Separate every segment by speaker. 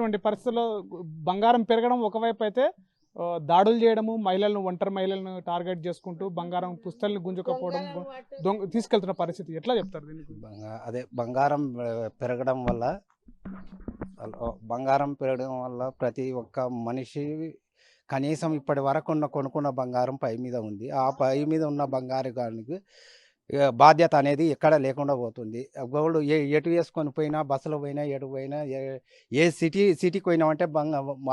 Speaker 1: ఉన్నటువంటి పరిస్థితుల్లో బంగారం పెరగడం ఒకవైపు అయితే దాడులు చేయడము, ఒంటరి మహిళలను టార్గెట్ చేసుకుంటూ బంగారం పుస్తల్ని గుంజుకపోవడం, తీసుకెళ్తున్న పరిస్థితి ఎట్లా చెప్తారు దీనికి?
Speaker 2: అదే బంగారం పెరగడం వల్ల ప్రతి ఒక్క మనిషి కనీసం ఇప్పటి వరకు కొనుక్కున్న బంగారం పై మీద ఉంది. ఆ పై మీద ఉన్న బంగారానికి బాధ్యత అనేది ఎక్కడ లేకుండా పోతుంది. గోల్డ్ ఎటు వేసుకొని పోయినా, బస్సులో పోయినా, ఎటు పోయినా, ఏ సిటీకి పోయినామంటే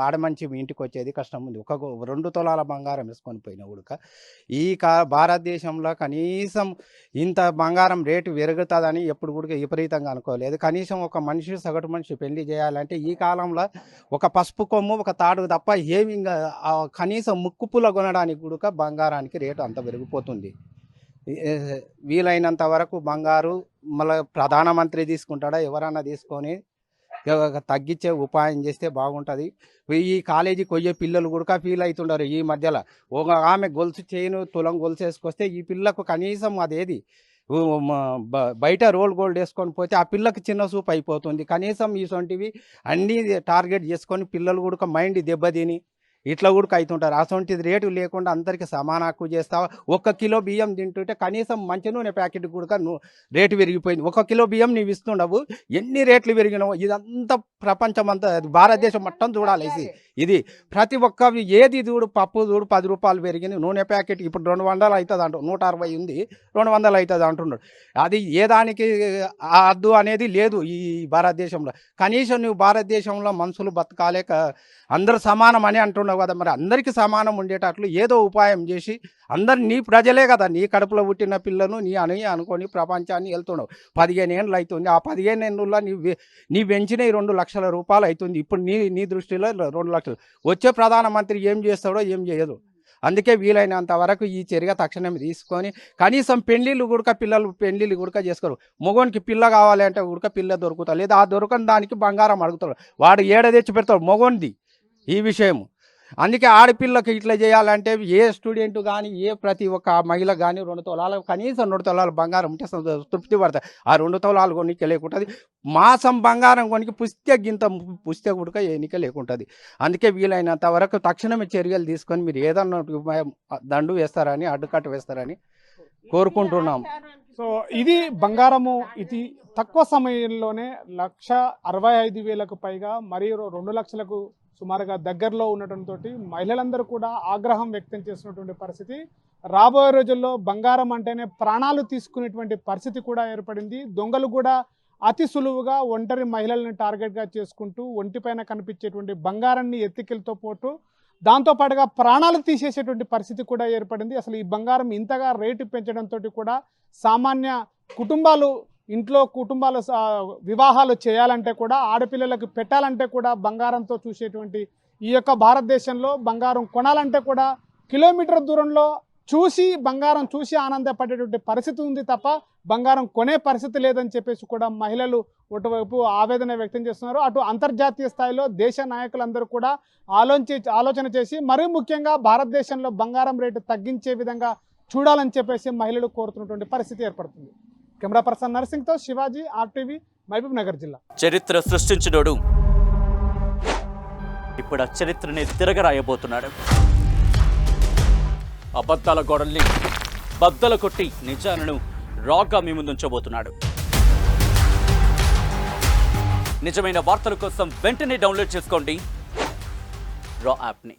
Speaker 2: ఆడమంచి ఇంటికి వచ్చేది కష్టం ఉంది. 2 తులాల బంగారం వేసుకొని పోయినా కూడా ఈ భారతదేశంలో కనీసం ఇంత బంగారం రేటు పెరుగుతుందని ఎప్పుడు కూడా విపరీతంగా అనుకోలేదు. కనీసం ఒక మనిషి, సగటు మనిషి పెళ్లి చేయాలంటే ఈ కాలంలో ఒక పసుపు కొమ్ము, ఒక తాడు తప్ప ఏమి కనీసం ముక్కుపుల కొనడానికి కూడా బంగారానికి రేటు అంత పెరిగిపోతుంది. వీలైనంత వరకు బంగారు మళ్ళీ ప్రధానమంత్రి తీసుకుంటాడా, ఎవరన్నా తీసుకొని తగ్గించే ఉపాయం చేస్తే బాగుంటుంది. ఈ కాలేజీకి పోయే పిల్లలు కూడా ఫీల్ అవుతుండారు. ఈ మధ్యలో ఒక ఆమె గొలుసు తులం గొలుసు వేసుకొస్తే ఈ పిల్లకు కనీసం అదేది బయట గోల్డ్ వేసుకొని పోతే ఆ పిల్లకి చిన్న చూపు అయిపోతుంది. కనీసం ఇటువంటివి అన్నీ టార్గెట్ చేసుకొని పిల్లలు కూడా మైండ్ దెబ్బతిని ఇట్లా కూడా అవుతుంటారు. అటువంటిది రేటు లేకుండా అందరికీ సమాన హక్కు చేస్తావా? 1 కిలో బియ్యం తింటుంటే కనీసం మంచి నూనె ప్యాకెట్ కూడా రేటు పెరిగిపోయింది. 1 కిలో బియ్యం నీవు ఇస్తుండవు, ఎన్ని రేట్లు పెరిగినావు? ఇదంతా ప్రపంచం అంతా, భారతదేశం మొత్తం చూడాలి. ఇది ప్రతి ఒక్క ఏది చూడు, పప్పు చూడు 10 రూపాయలు పెరిగింది. నూనె ప్యాకెట్ ఇప్పుడు 200 అవుతుంది అంటు, 160 ఉంది, 200 అవుతుంది అంటున్నాడు. అది ఏ దానికి అద్దు అనేది లేదు ఈ భారతదేశంలో. కనీసం నువ్వు భారతదేశంలో మనుషులు బతకాలే, అందరూ సమానం అని అంటున్నావు కదా, మరి అందరికీ సమానం ఉండేటట్లు ఏదో ఉపాయం చేసి అందరు నీ ప్రజలే కదా, నీ కడుపులో పుట్టిన పిల్లను నీ అనుకొని ప్రపంచాన్ని వెళ్తున్నావు. 15 ఏళ్ళు అవుతుంది. ఆ 15 ఏళ్ళలో నీ పెంచిన 2 లక్షల రూపాయలు అవుతుంది. ఇప్పుడు నీ దృష్టిలో 2 లక్షలు. వచ్చే ప్రధానమంత్రి ఏం చేస్తాడో ఏం చేయదు. అందుకే వీలైనంత వరకు ఈ చర్య తక్షణమే తీసుకొని కనీసం పిల్లలు పెళ్ళిళ్ళు కూడా చేసుకోరు. మొగోనికి పిల్ల కావాలి అంటే కూడా పిల్ల దొరుకుతాడు, లేదా ఆ దొరకని దానికి బంగారం అడుగుతాడు. వాడు ఏడ తెచ్చి పెడతాడు మొగోనిది ఈ విషయం. అందుకే ఆడపిల్లకి ఇట్లా చేయాలంటే ఏ స్టూడెంట్ కానీ, ప్రతి ఒక్క మహిళ కానీ 2 తులాలు కనీసం 2 తులాలు బంగారం ఉంటే తృప్తి పడతాయి. ఆ 2 తులాలు కొనికి లేకుంటుంది. మాసం బంగారం కొనికి పుస్తే కూడా ఎన్నిక లేకుంటుంది. అందుకే వీలైనంత వరకు తక్షణమే చర్యలు తీసుకొని మీరు ఏదన్నా దండు వేస్తారని, అడ్డుకట్ట వేస్తారని కోరుకుంటున్నాం.
Speaker 1: సో ఇది బంగారము, ఇది తక్కువ సమయంలోనే 1,65,000కు పైగా, మరియు 2 లక్షలకు సుమారుగా దగ్గరలో ఉండటంతో మహిళలందరూ కూడా ఆగ్రహం వ్యక్తం చేసినటువంటి పరిస్థితి. రాబోయే రోజుల్లో బంగారం అంటేనే ప్రాణాలు తీసుకునేటువంటి పరిస్థితి కూడా ఏర్పడింది. దొంగలు కూడా అతి సులువుగా ఒంటరి మహిళల్ని టార్గెట్గా చేసుకుంటూ ఒంటిపైన కనిపించేటువంటి బంగారాన్ని ఎత్తికెళ్తూ పోతూ దాంతోపాటుగా ప్రాణాలు తీసేసేటువంటి పరిస్థితి కూడా ఏర్పడింది. అసలు ఈ బంగారం ఇంతగా రేటు పెంచడంతో కూడా సామాన్య కుటుంబాలు వివాహాలు చేయాలంటే కూడా, ఆడపిల్లలకు పెట్టాలంటే కూడా బంగారంతో చూసేటువంటి ఈ యొక్క భారతదేశంలో బంగారం కొనాలంటే కూడా కిలోమీటర్ దూరంలో బంగారం చూసి ఆనందపడేటువంటి పరిస్థితి ఉంది తప్ప బంగారం కొనే పరిస్థితి లేదని చెప్పేసి కూడా మహిళలు ఒకవైపు ఆవేదన వ్యక్తం చేస్తున్నారు. అటు అంతర్జాతీయ స్థాయిలో దేశ నాయకులందరూ కూడా ఆలోచన చేసి మరీ ముఖ్యంగా భారతదేశంలో బంగారం రేటు తగ్గించే విధంగా చూడాలని చెప్పేసి మహిళలు కోరుతున్నటువంటి పరిస్థితి ఏర్పడుతుంది. కెమెరా పర్సన్ నర్సింగ్తో శివాజీ, RTV, మహబూబ్ నగర్ జిల్లా.
Speaker 3: చరిత్ర సృష్టించినోడు ఇప్పుడు ఆ చరిత్రని తిరగరాయబోతున్నాడు. అబద్ధాల గోడల్ని బద్దలు కొట్టి నిజాలను రాగా మీ ముందుంచబోతున్నాడు. నిజమైన వార్తల కోసం వెంటనే డౌన్లోడ్ చేసుకోండి రా యాప్ని.